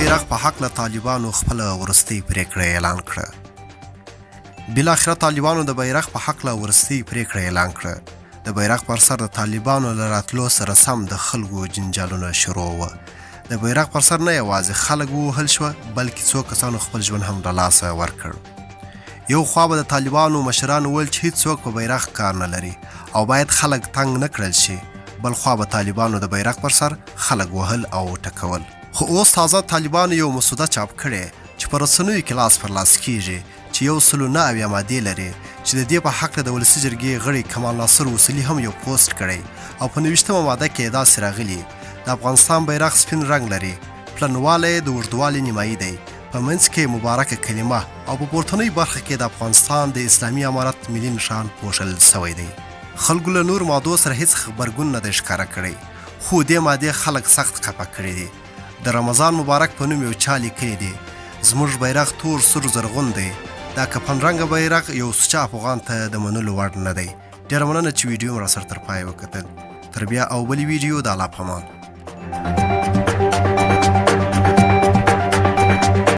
بیرغ په حق له طالبانو خپل ورستۍ پریکړه اعلان کړه. بالاخره طالبانو د بیرغ په حق له ورستۍ پریکړه اعلان کړه. د بیرغ پر سر د طالبانو له راتلو سره سم د خلکو جنجالونه شروع وه. د بیرغ پر سر نه یوازې خلک ووهل شوه، بلکې څو کسانو خپل ژوند هم له لاسه ورکړ. یو خوا به د طالبانو مشرانو ویل چې هیڅوک په بیرغ کار نه لري او باید خلک تنګ نه کړل شي، بل خوا به طالبانو د بیرغ پر سر خلک وهل او ټکول. خو اوس تازه طالبانو یو مسوده چاپ کړې چې په رسنیو کې لاس پر لاس کیږي، چې 109 مادې لري، چې د دې په حق د ولسي جرګې غړي کمال ناصر وسلي هم یو پوسټ کړی او په 90مه ماده کې داسې راغلي: د افغانستان بیرغ سپین رنګ لري، پلنوالی د اوږدوالي نیمایي دی، په منځ کې مبارکه کلمه او په پورتنۍ برخه کې د افغانستان د اسلامي امارت ملي نښان پوښل شوی دی. خلکو له نور مادو سره هیڅ غبرګون نه دی ښکاره کړی، خو دې مادې خلک سخت خفه کړي دي. د رمضان مبارک په نوم یو چا لیکلی دی: زموږ بیرغ تور سور زرغون دی، دا کفن رنګه بیرغ یو سوچه افغان ته د منلو وړ نه دی. ډېره مننه چې ویډیو مې راسره تر پایه وکتل. تر بیا او بلې ویډیو د الله په امان.